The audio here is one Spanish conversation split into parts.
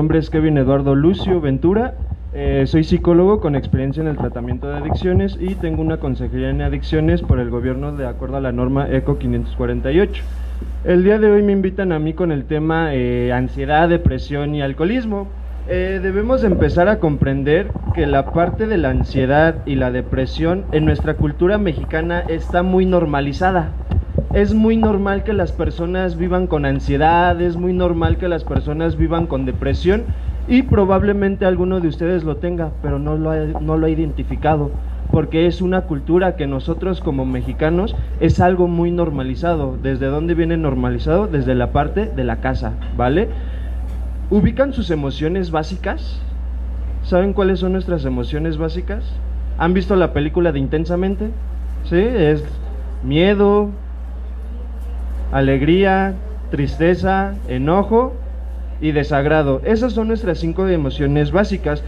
nombre es Kevin Eduardo Lucio Ventura, soy psicólogo con experiencia en el tratamiento de adicciones y tengo una consejería en adicciones por el gobierno de acuerdo a la norma ECO 548. El día de hoy me invitan a mí con el tema ansiedad, depresión y alcoholismo. Debemos empezar a comprender que la parte de la ansiedad y la depresión en nuestra cultura mexicana está muy normalizada. Es muy normal que las personas vivan con ansiedad, es muy normal que las personas vivan con depresión y probablemente alguno de ustedes lo tenga, pero no lo ha identificado, porque es una cultura que nosotros como mexicanos es algo muy normalizado. ¿Desde dónde viene normalizado? Desde la parte de la casa, ¿vale? ¿Ubican sus emociones básicas? ¿Saben cuáles son nuestras emociones básicas? ¿Han visto la película de Intensamente? Sí, es miedo, alegría, tristeza, enojo y desagrado. Esas son nuestras 5 emociones básicas.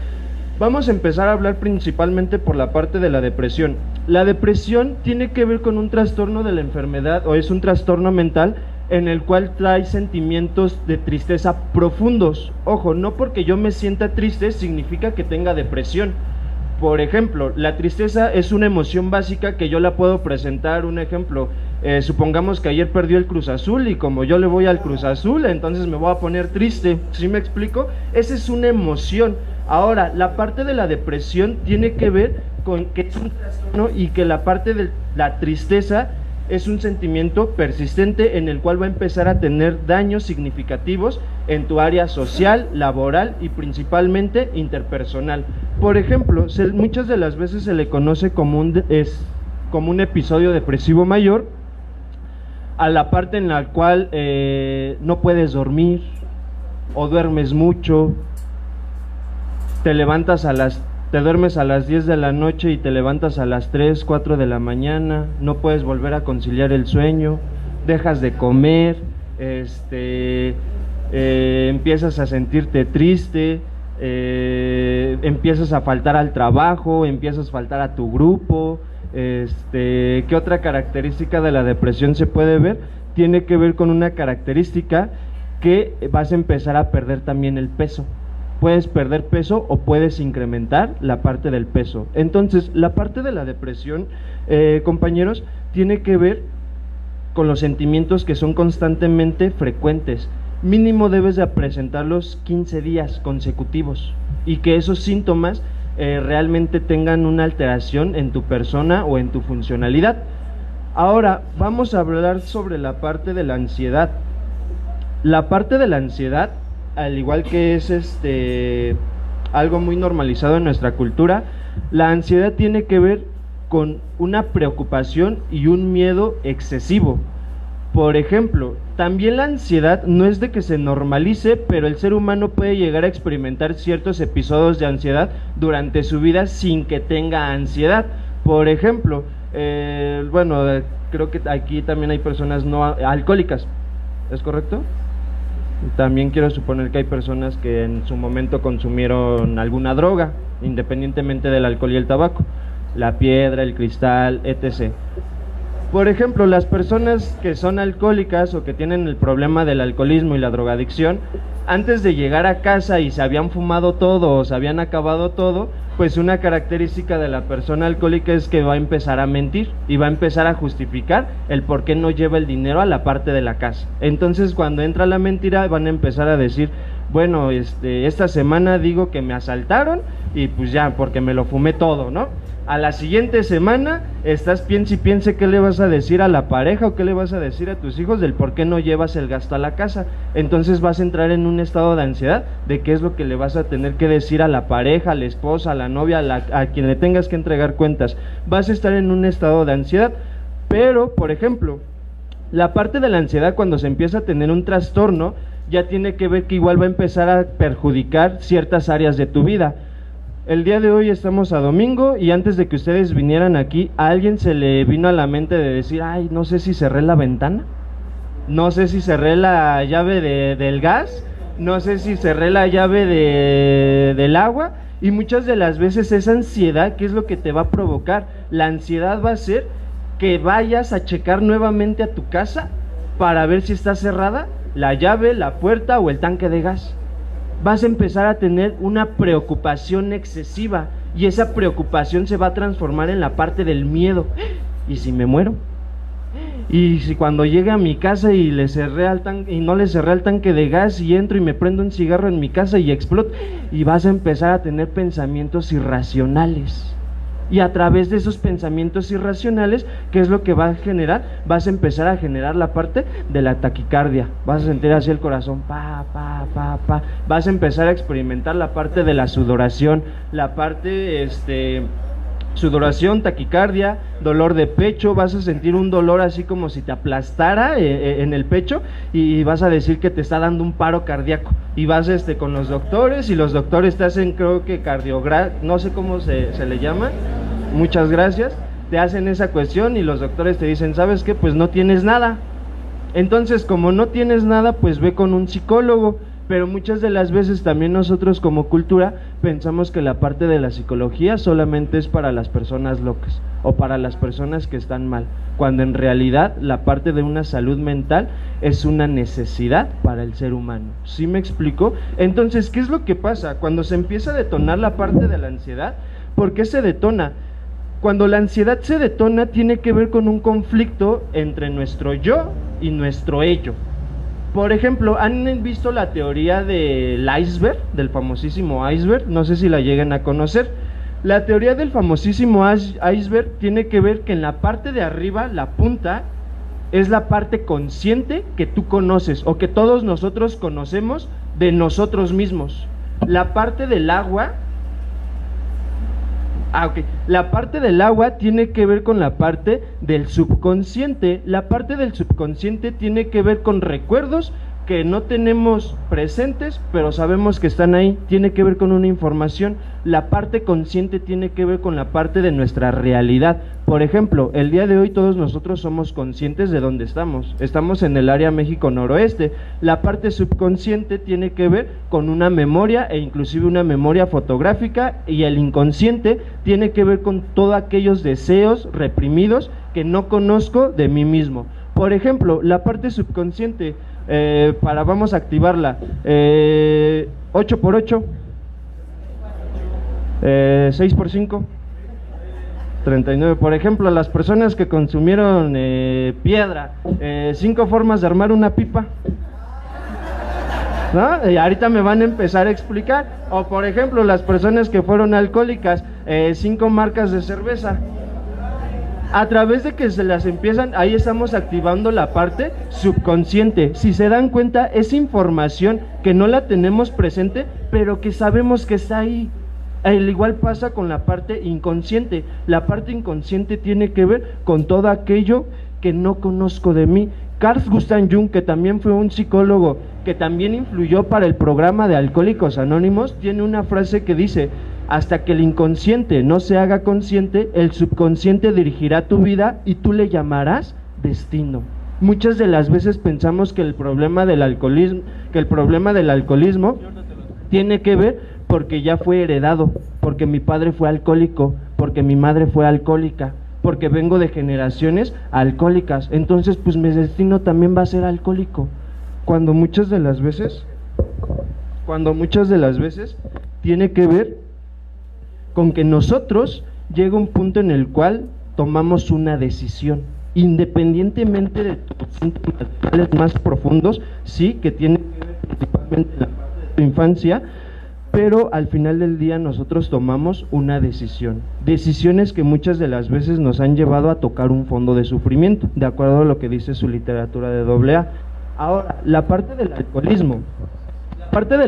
Vamos a empezar a hablar principalmente por la parte de la depresión. La depresión tiene que ver con un trastorno de la enfermedad, o es un trastorno mental en el cual trae sentimientos de tristeza profundos. Ojo, no porque yo me sienta triste significa que tenga depresión. Por ejemplo, la tristeza es una emoción básica que yo la puedo presentar. Un ejemplo, supongamos que ayer perdió el Cruz Azul y como yo le voy al Cruz Azul, entonces me voy a poner triste. ¿Sí me explico? Esa es una emoción. Ahora, la parte de la depresión tiene que ver con que es un trastorno y que la parte de la tristeza es un sentimiento persistente en el cual va a empezar a tener daños significativos en tu área social, laboral y principalmente interpersonal. Por ejemplo, muchas de las veces se le conoce como un episodio depresivo mayor a la parte en la cual no puedes dormir o duermes mucho, te duermes a las 10 de la noche y te levantas a las 3, 4 de la mañana, no puedes volver a conciliar el sueño, dejas de comer, empiezas a sentirte triste, empiezas a faltar al trabajo, empiezas a faltar a tu grupo. ¿Qué otra característica de la depresión se puede ver? Tiene que ver con una característica que vas a empezar a perder también el peso. Puedes perder peso o puedes incrementar la parte del peso. Entonces, la parte de la depresión, compañeros, tiene que ver con los sentimientos que son constantemente frecuentes. Mínimo debes de presentarlos 15 días consecutivos y que esos síntomas realmente tengan una alteración en tu persona o en tu funcionalidad. Ahora, vamos a hablar sobre la parte de la ansiedad. La parte de la ansiedad, al igual que es algo muy normalizado en nuestra cultura, la ansiedad tiene que ver con una preocupación y un miedo excesivo. Por ejemplo, también la ansiedad no es de que se normalice, pero el ser humano puede llegar a experimentar ciertos episodios de ansiedad durante su vida sin que tenga ansiedad. Por ejemplo, creo que aquí también hay personas no alcohólicas, ¿es correcto? También quiero suponer que hay personas que en su momento consumieron alguna droga, independientemente del alcohol y el tabaco, la piedra, el cristal, etc. Por ejemplo, las personas que son alcohólicas o que tienen el problema del alcoholismo y la drogadicción, antes de llegar a casa y se habían fumado todo o se habían acabado todo, pues una característica de la persona alcohólica es que va a empezar a mentir y va a empezar a justificar el por qué no lleva el dinero a la parte de la casa. Entonces, cuando entra la mentira, van a empezar a decir, bueno, esta semana digo que me asaltaron y pues ya, porque me lo fumé todo, ¿no? A la siguiente semana estás piense y piense qué le vas a decir a la pareja o qué le vas a decir a tus hijos del por qué no llevas el gasto a la casa. Entonces vas a entrar en un estado de ansiedad de qué es lo que le vas a tener que decir a la pareja, a la esposa, a la novia, a quien le tengas que entregar cuentas. Vas a estar en un estado de ansiedad. Pero, por ejemplo, la parte de la ansiedad, cuando se empieza a tener un trastorno, ya tiene que ver que igual va a empezar a perjudicar ciertas áreas de tu vida. El día de hoy estamos a domingo y antes de que ustedes vinieran aquí, a alguien se le vino a la mente de decir, ay, no sé si cerré la ventana, no sé si cerré la llave del gas, no sé si cerré la llave del agua. Y muchas de las veces esa ansiedad, ¿qué es lo que te va a provocar? La ansiedad va a ser que vayas a checar nuevamente a tu casa para ver si está cerrada la llave, la puerta o el tanque de gas. vas a empezar a tener una preocupación excesiva y esa preocupación se va a transformar en la parte del miedo. ¿Y si me muero? Y si cuando llegue a mi casa y no le cerré al tanque de gas y entro y me prendo un cigarro en mi casa y exploto, y vas a empezar a tener pensamientos irracionales. Y a través de esos pensamientos irracionales, ¿qué es lo que va a generar? Vas a empezar a generar la parte de la taquicardia, vas a sentir así el corazón, pa, pa, pa, pa. Vas a empezar a experimentar la parte de la sudoración, la parte, sudoración, taquicardia, dolor de pecho, vas a sentir un dolor así como si te aplastara en el pecho y vas a decir que te está dando un paro cardíaco y vas con los doctores y los doctores te hacen, creo que no sé cómo se le llama, muchas gracias, te hacen esa cuestión y los doctores te dicen, ¿sabes qué? Pues no tienes nada. Entonces, como no tienes nada, pues ve con un psicólogo. Pero muchas de las veces también nosotros como cultura pensamos que la parte de la psicología solamente es para las personas locas o para las personas que están mal, cuando en realidad la parte de una salud mental es una necesidad para el ser humano. ¿Sí me explico? Entonces, ¿qué es lo que pasa? Cuando se empieza a detonar la parte de la ansiedad, ¿por qué se detona? Cuando la ansiedad se detona tiene que ver con un conflicto entre nuestro yo y nuestro ello. Por ejemplo, ¿han visto la teoría del iceberg, del famosísimo iceberg? No sé si la lleguen a conocer. La teoría del famosísimo iceberg tiene que ver que en la parte de arriba, la punta, es la parte consciente que tú conoces o que todos nosotros conocemos de nosotros mismos. La parte del agua... La parte del agua tiene que ver con la parte del subconsciente. La parte del subconsciente tiene que ver con recuerdos que no tenemos presentes, pero sabemos que están ahí. Tiene que ver con una información. La parte consciente tiene que ver con la parte de nuestra realidad. Por ejemplo, el día de hoy todos nosotros somos conscientes de dónde estamos. Estamos en el área México noroeste. La parte subconsciente tiene que ver con una memoria e inclusive una memoria fotográfica, y el inconsciente tiene que ver con todos aquellos deseos reprimidos que no conozco de mí mismo. Por ejemplo, la parte subconsciente, vamos a activarla, 8 por 8, 6 por 5, 39. Por ejemplo, las personas que consumieron piedra, 5 formas de armar una pipa, ¿no? Y ahorita me van a empezar a explicar. O por ejemplo, las personas que fueron alcohólicas, 5 marcas de cerveza. A través de que se las empiezan, ahí estamos activando la parte subconsciente. Si se dan cuenta, es información que no la tenemos presente, pero que sabemos que está ahí. Al igual pasa con la parte inconsciente. La parte inconsciente tiene que ver con todo aquello que no conozco de mí. Carl Gustav Jung, que también fue un psicólogo, que también influyó para el programa de Alcohólicos Anónimos, tiene una frase que dice: hasta que el inconsciente no se haga consciente, el subconsciente dirigirá tu vida y tú le llamarás destino. Muchas de las veces pensamos que el problema del alcoholismo, tiene que ver porque ya fue heredado, porque mi padre fue alcohólico, porque mi madre fue alcohólica, porque vengo de generaciones alcohólicas, entonces pues mi destino también va a ser alcohólico. Cuando muchas de las veces tiene que ver con que nosotros llega un punto en el cual tomamos una decisión, independientemente de tus síntomas más profundos, sí, que tiene que ver principalmente en la parte de tu infancia, pero al final del día nosotros tomamos una decisión, decisiones que muchas de las veces nos han llevado a tocar un fondo de sufrimiento, de acuerdo a lo que dice su literatura de AA. Ahora, la parte del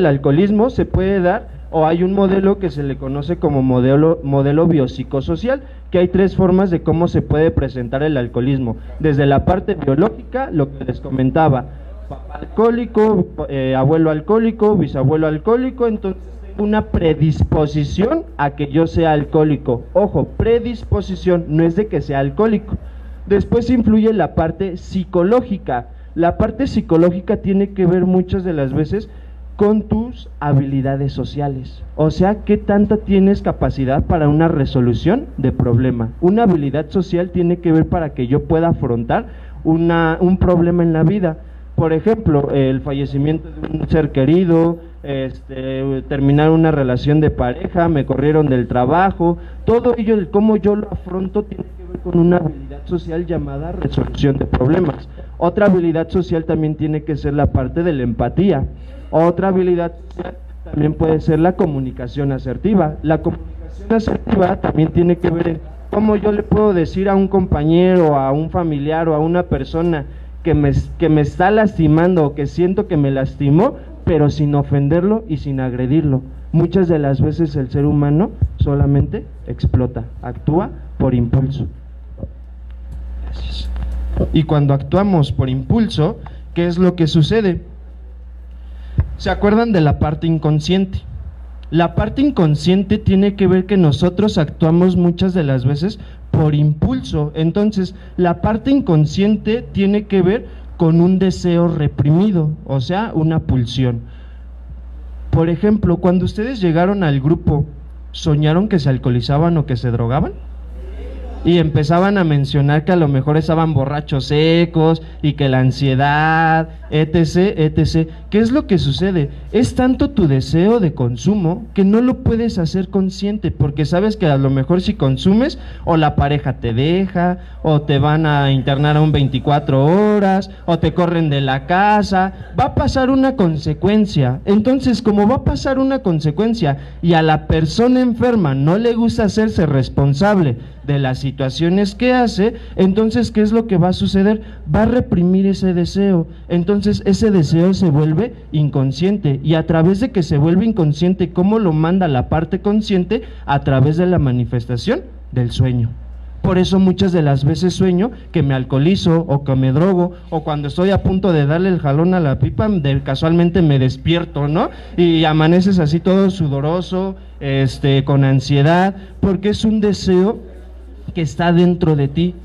alcoholismo se puede dar, o hay un modelo que se le conoce como modelo biopsicosocial, que hay 3 formas de cómo se puede presentar el alcoholismo. Desde la parte biológica, lo que les comentaba, papá alcohólico, abuelo alcohólico, bisabuelo alcohólico, entonces tengo una predisposición a que yo sea alcohólico. Ojo, predisposición, no es de que sea alcohólico. Después influye la parte psicológica. La parte psicológica tiene que ver muchas de las veces con tus habilidades sociales, o sea, qué tanta tienes capacidad para una resolución de problema. Una habilidad social tiene que ver para que yo pueda afrontar un problema en la vida. Por ejemplo, el fallecimiento de un ser querido, terminar una relación de pareja, me corrieron del trabajo, todo ello, el cómo yo lo afronto, tiene que ver con una habilidad social llamada resolución de problemas. Otra habilidad social también tiene que ser la parte de la empatía. Otra habilidad social también puede ser la comunicación asertiva. La comunicación asertiva también tiene que ver en cómo yo le puedo decir a un compañero, a un familiar o a una persona que me está lastimando o que siento que me lastimó, pero sin ofenderlo y sin agredirlo. Muchas de las veces el ser humano solamente explota, actúa por impulso. Gracias. Y cuando actuamos por impulso, ¿qué es lo que sucede? ¿Se acuerdan de la parte inconsciente? La parte inconsciente tiene que ver que nosotros actuamos muchas de las veces por impulso. Entonces, la parte inconsciente tiene que ver con un deseo reprimido, o sea, una pulsión. Por ejemplo, cuando ustedes llegaron al grupo, ¿soñaron que se alcoholizaban o que se drogaban? Y empezaban a mencionar que a lo mejor estaban borrachos secos y que la ansiedad, etc., etc. ¿Qué es lo que sucede? Es tanto tu deseo de consumo que no lo puedes hacer consciente, porque sabes que a lo mejor si consumes, o la pareja te deja, o te van a internar a un 24 horas, o te corren de la casa, va a pasar una consecuencia. Entonces, como va a pasar una consecuencia y a la persona enferma no le gusta hacerse responsable de las situaciones que hace, entonces, ¿qué es lo que va a suceder? Va a reprimir ese deseo. Entonces, ese deseo se vuelve inconsciente, y a través de que se vuelve inconsciente, ¿cómo lo manda la parte consciente? A través de la manifestación del sueño. Por eso muchas de las veces sueño que me alcoholizo o que me drogo, o cuando estoy a punto de darle el jalón a la pipa, casualmente me despierto, ¿no? Y amaneces así todo sudoroso, con ansiedad, porque es un deseo que está dentro de ti,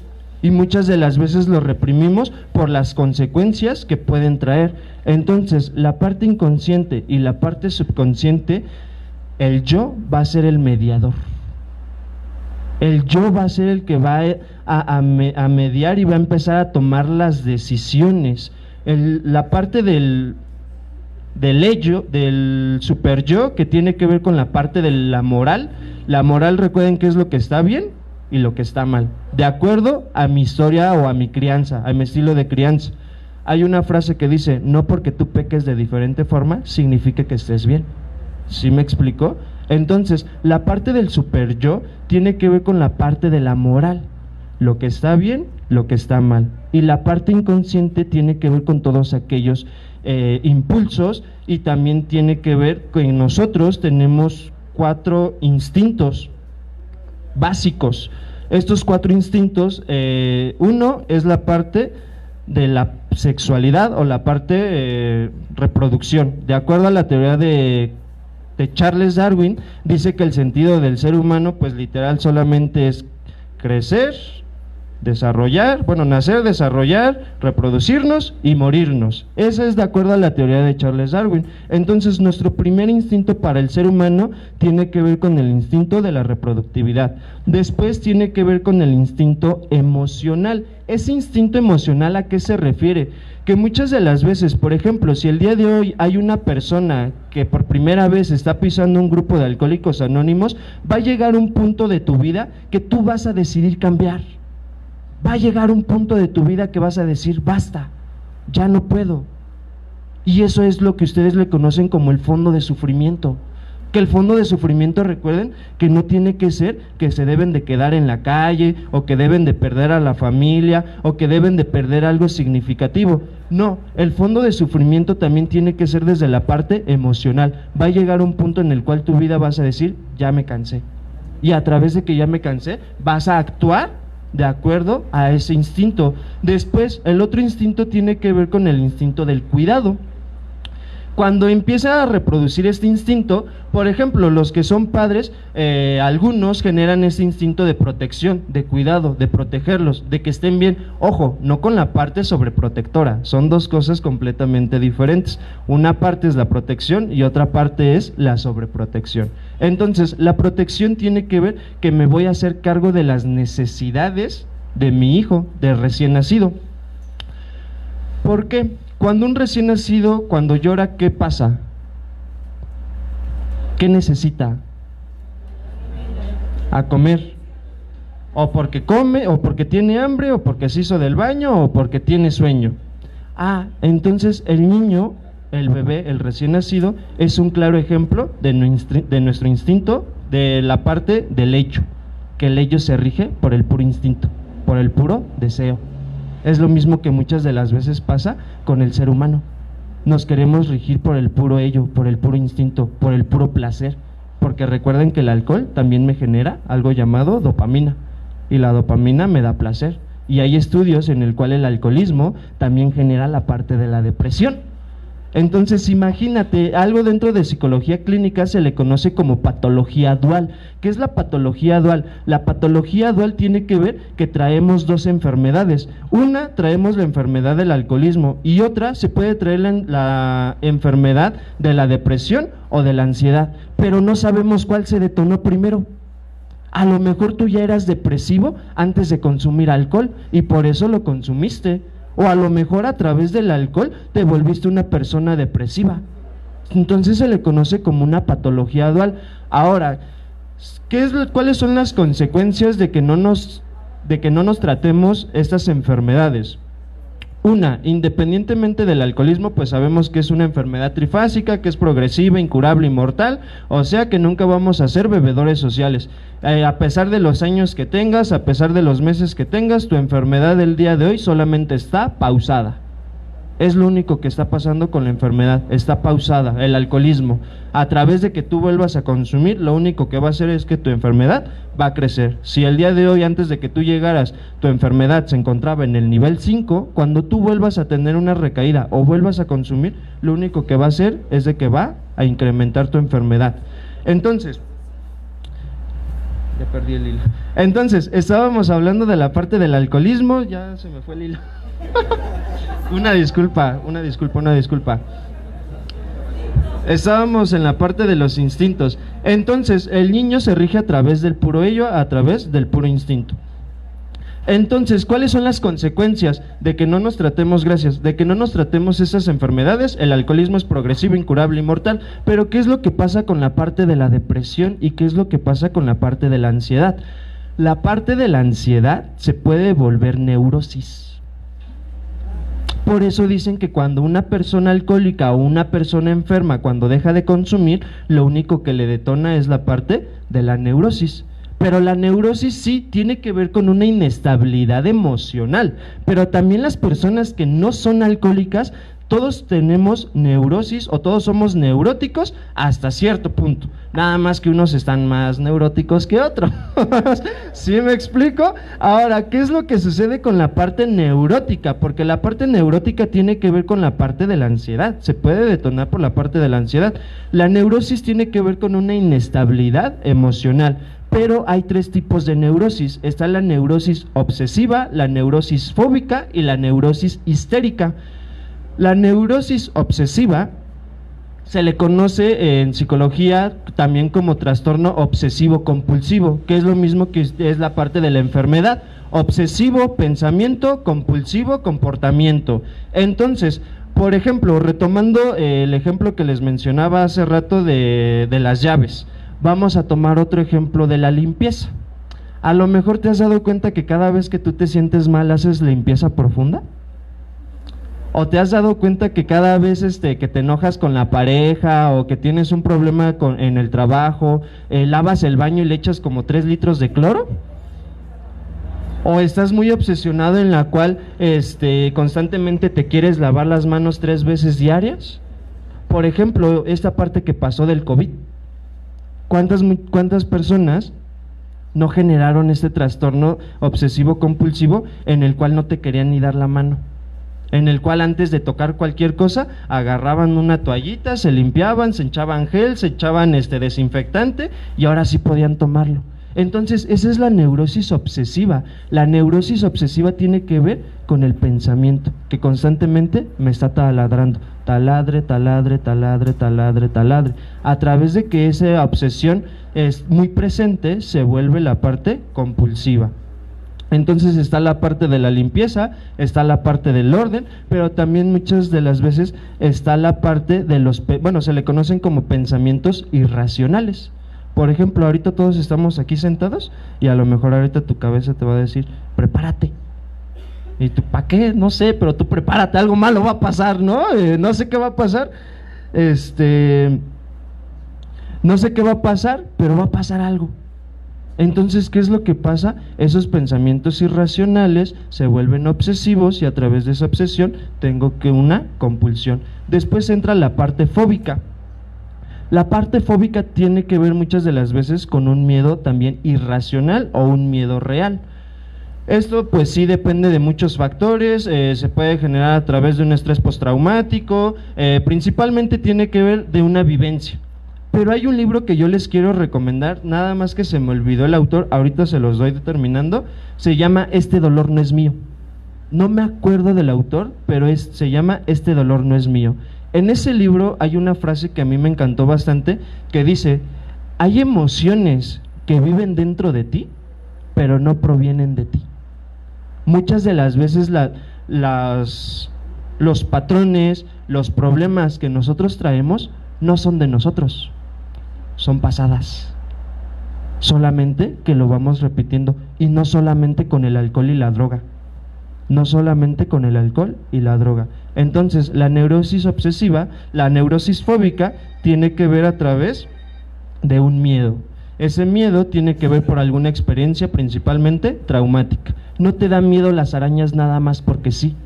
y muchas de las veces lo reprimimos por las consecuencias que pueden traer. Entonces, la parte inconsciente y la parte subconsciente, el yo va a ser el mediador. El yo va a ser el que va a mediar y va a empezar a tomar las decisiones. La parte del ello, del super yo, que tiene que ver con la parte de la moral. La moral, recuerden que es lo que está bien y lo que está mal, de acuerdo a mi historia o a mi crianza, a mi estilo de crianza. Hay una frase que dice: no porque tú peques de diferente forma significa que estés bien. ¿Sí me explicó? Entonces, la parte del super yo tiene que ver con la parte de la moral, lo que está bien, lo que está mal, y la parte inconsciente tiene que ver con todos aquellos impulsos, y también tiene que ver con que nosotros tenemos 4 instintos básicos. Estos 4 instintos, uno es la parte de la sexualidad o la parte reproducción. De acuerdo a la teoría de Charles Darwin, dice que el sentido del ser humano, pues literal solamente es crecer, desarrollar, nacer, desarrollar, reproducirnos y morirnos. Esa es de acuerdo a la teoría de Charles Darwin. Entonces, nuestro primer instinto para el ser humano tiene que ver con el instinto de la reproductividad. Después tiene que ver con el instinto emocional. Ese instinto emocional, ¿a qué se refiere? Que muchas de las veces, por ejemplo, si el día de hoy hay una persona que por primera vez está pisando un grupo de alcohólicos anónimos, va a llegar un punto de tu vida que tú vas a decidir cambiar. Va a llegar un punto de tu vida que vas a decir: basta, ya no puedo. Y eso es lo que ustedes le conocen como el fondo de sufrimiento. Que el fondo de sufrimiento, recuerden, que no tiene que ser que se deben de quedar en la calle, o que deben de perder a la familia, o que deben de perder algo significativo. No, el fondo de sufrimiento también tiene que ser desde la parte emocional. Va a llegar un punto en el cual tu vida vas a decir: ya me cansé. Y a través de que ya me cansé, vas a actuar de acuerdo a ese instinto. Después, el otro instinto tiene que ver con el instinto del cuidado. Cuando empieza a reproducir este instinto, por ejemplo, los que son padres, algunos generan ese instinto de protección, de cuidado, de protegerlos, de que estén bien. Ojo, no con la parte sobreprotectora, son 2 cosas completamente diferentes. Una parte es la protección y otra parte es la sobreprotección. Entonces, la protección tiene que ver que me voy a hacer cargo de las necesidades de mi hijo, de recién nacido. ¿Por qué? Cuando un recién nacido, cuando llora, ¿qué pasa? ¿Qué necesita? A comer. O porque come, o porque tiene hambre, o porque se hizo del baño, o porque tiene sueño. Entonces el niño, el bebé, el recién nacido, es un claro ejemplo de nuestro instinto, de la parte del hecho, que el hecho se rige por el puro instinto, por el puro deseo. Es lo mismo que muchas de las veces pasa con el ser humano. Nos queremos regir por el puro ello, por el puro instinto, por el puro placer, porque recuerden que el alcohol también me genera algo llamado dopamina, y la dopamina me da placer, y hay estudios en el cual el alcoholismo también genera la parte de la depresión. Entonces imagínate, algo dentro de psicología clínica se le conoce como patología dual. ¿Qué es la patología dual? La patología dual tiene que ver que traemos dos enfermedades. Una, traemos la enfermedad del alcoholismo, y otra, se puede traer la enfermedad de la depresión o de la ansiedad, pero no sabemos cuál se detonó primero. A lo mejor tú ya eras depresivo antes de consumir alcohol y por eso lo consumiste. O a lo mejor a través del alcohol te volviste una persona depresiva. Entonces se le conoce como una patología dual. Ahora, ¿cuáles son las consecuencias de que no nos tratemos estas enfermedades? Una, independientemente del alcoholismo, pues sabemos que es una enfermedad trifásica, que es progresiva, incurable y mortal, o sea que nunca vamos a ser bebedores sociales. A pesar de los años que tengas, a pesar de los meses que tengas, tu enfermedad del día de hoy solamente está pausada. Es lo único que está pasando con la enfermedad, está pausada, el alcoholismo. A través de que tú vuelvas a consumir, lo único que va a hacer es que tu enfermedad va a crecer. Si el día de hoy, antes de que tú llegaras, tu enfermedad se encontraba en el nivel 5, cuando tú vuelvas a tener una recaída o vuelvas a consumir, lo único que va a hacer es de que va a incrementar tu enfermedad. Entonces, ya perdí el hilo. Entonces, estábamos hablando de la parte del alcoholismo, ya se me fue el hilo. Una disculpa. Estábamos en la parte de los instintos. Entonces, el niño se rige a través del puro ello, a través del puro instinto. Entonces, ¿cuáles son las consecuencias de que no nos tratemos, de que no nos tratemos esas enfermedades? El alcoholismo es progresivo, incurable y mortal, pero ¿qué es lo que pasa con la parte de la depresión y qué es lo que pasa con la parte de la ansiedad? La parte de la ansiedad se puede volver neurosis. Por eso dicen que cuando una persona alcohólica o una persona enferma, cuando deja de consumir, lo único que le detona es la parte de la neurosis. Pero la neurosis sí tiene que ver con una inestabilidad emocional, pero también las personas que no son alcohólicas, todos tenemos neurosis o todos somos neuróticos hasta cierto punto, nada más que unos están más neuróticos que otros. ¿Sí me explico? Ahora, ¿qué es lo que sucede con la parte neurótica? Porque la parte neurótica tiene que ver con la parte de la ansiedad, se puede detonar por la parte de la ansiedad. La neurosis tiene que ver con una inestabilidad emocional. Pero hay tres tipos de neurosis. Está la neurosis obsesiva, la neurosis fóbica y la neurosis histérica. La neurosis obsesiva se le conoce en psicología también como trastorno obsesivo compulsivo, que es lo mismo que es la parte de la enfermedad. Obsesivo, pensamiento; compulsivo, comportamiento. Entonces, por ejemplo, retomando el ejemplo que les mencionaba hace rato de las llaves, vamos a tomar otro ejemplo de la limpieza. A lo mejor te has dado cuenta que cada vez que tú te sientes mal haces limpieza profunda. ¿O te has dado cuenta que cada vez que te enojas con la pareja o que tienes un problema en el trabajo, lavas el baño y le echas como 3 litros de cloro? ¿O estás muy obsesionado en la cual constantemente te quieres lavar las manos 3 veces diarias? Por ejemplo, esta parte que pasó del COVID. ¿Cuántas personas no generaron este trastorno obsesivo compulsivo en el cual no te querían ni dar la mano? En el cual antes de tocar cualquier cosa, agarraban una toallita, se limpiaban, se echaban gel, se echaban desinfectante y ahora sí podían tomarlo. Entonces, esa es la neurosis obsesiva. La neurosis obsesiva tiene que ver con el pensamiento, que constantemente me está taladrando, taladre, taladre, taladre, taladre, taladre. A través de que esa obsesión es muy presente, se vuelve la parte compulsiva. Entonces está la parte de la limpieza, está la parte del orden, pero también muchas de las veces está la parte de los, bueno, se le conocen como pensamientos irracionales. Por ejemplo, ahorita todos estamos aquí sentados y a lo mejor ahorita tu cabeza te va a decir, prepárate. ¿Y tú para qué? No sé, pero tú prepárate, algo malo va a pasar, ¿no? No sé qué va a pasar, no sé qué va a pasar, pero va a pasar algo. Entonces, ¿qué es lo que pasa? Esos pensamientos irracionales se vuelven obsesivos y a través de esa obsesión tengo que una compulsión. Después entra la parte fóbica. La parte fóbica tiene que ver muchas de las veces con un miedo también irracional o un miedo real. Esto pues sí depende de muchos factores, se puede generar a través de un estrés postraumático, principalmente tiene que ver de una vivencia. Pero hay un libro que yo les quiero recomendar, nada más que se me olvidó el autor, ahorita se los doy terminando, se llama Este dolor no es mío. No me acuerdo del autor, pero se llama Este dolor no es mío. En ese libro hay una frase que a mí me encantó bastante, que dice, hay emociones que viven dentro de ti, pero no provienen de ti. Muchas de las veces los patrones, los problemas que nosotros traemos no son de nosotros, son pasadas, solamente que lo vamos repitiendo, y no solamente con el alcohol y la droga, no solamente con el alcohol y la droga. Entonces la neurosis obsesiva, la neurosis fóbica tiene que ver a través de un miedo. Ese miedo tiene que ver por alguna experiencia principalmente traumática. No te da miedo las arañas nada más porque sí,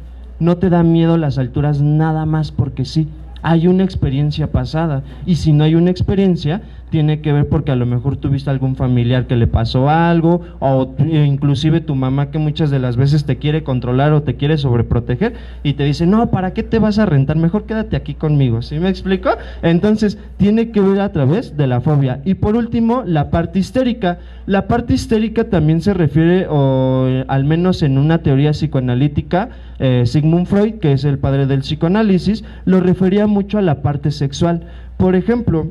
no te da miedo las alturas nada más porque sí. Hay una experiencia pasada, y si no hay una experiencia, tiene que ver porque a lo mejor tuviste algún familiar que le pasó algo, o inclusive tu mamá, que muchas de las veces te quiere controlar o te quiere sobreproteger y te dice, no, ¿para qué te vas a rentar? Mejor quédate aquí conmigo, ¿sí me explico? Entonces tiene que ver a través de la fobia. Y por último, la parte histérica. La parte histérica también se refiere, o al menos en una teoría psicoanalítica, Sigmund Freud, que es el padre del psicoanálisis, lo refería mucho a la parte sexual. Por ejemplo,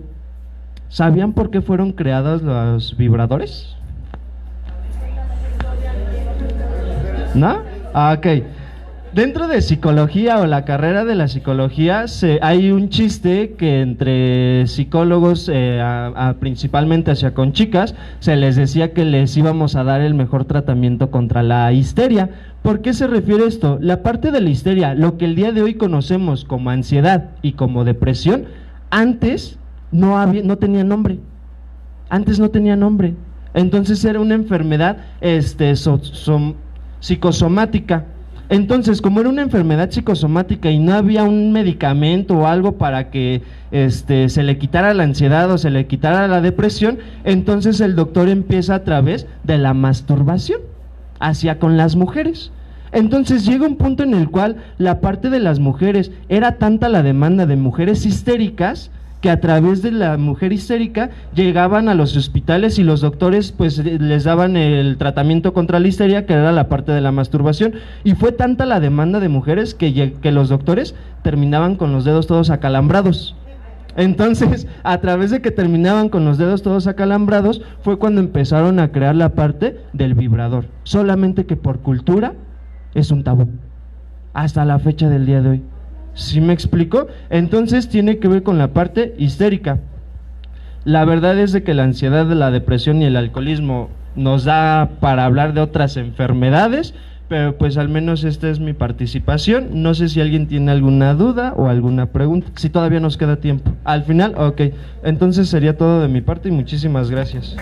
¿sabían por qué fueron creados los vibradores? ¿No? Ok. Dentro de psicología o la carrera de la psicología hay un chiste que entre psicólogos, principalmente hacia con chicas, se les decía que les íbamos a dar el mejor tratamiento contra la histeria. ¿Por qué se refiere esto? La parte de la histeria, lo que el día de hoy conocemos como ansiedad y como depresión, antes no tenía nombre. Antes no tenía nombre. Entonces era una enfermedad psicosomática. Entonces, como era una enfermedad psicosomática y no había un medicamento o algo para que se le quitara la ansiedad o se le quitara la depresión, entonces el doctor empieza a través de la masturbación hacia con las mujeres. Entonces llega un punto en el cual la parte de las mujeres, era tanta la demanda de mujeres histéricas, que a través de la mujer histérica llegaban a los hospitales y los doctores pues les daban el tratamiento contra la histeria, que era la parte de la masturbación, y fue tanta la demanda de mujeres que los doctores terminaban con los dedos todos acalambrados. Entonces, a través de que terminaban con los dedos todos acalambrados, fue cuando empezaron a crear la parte del vibrador, solamente que por cultura es un tabú, hasta la fecha del día de hoy. ¿Sí me explico? Entonces tiene que ver con la parte histérica. La verdad es de que la ansiedad, la depresión y el alcoholismo nos da para hablar de otras enfermedades, pero pues al menos esta es mi participación. No sé si alguien tiene alguna duda o alguna pregunta, si todavía nos queda tiempo. Al final, ok. Entonces sería todo de mi parte y muchísimas gracias.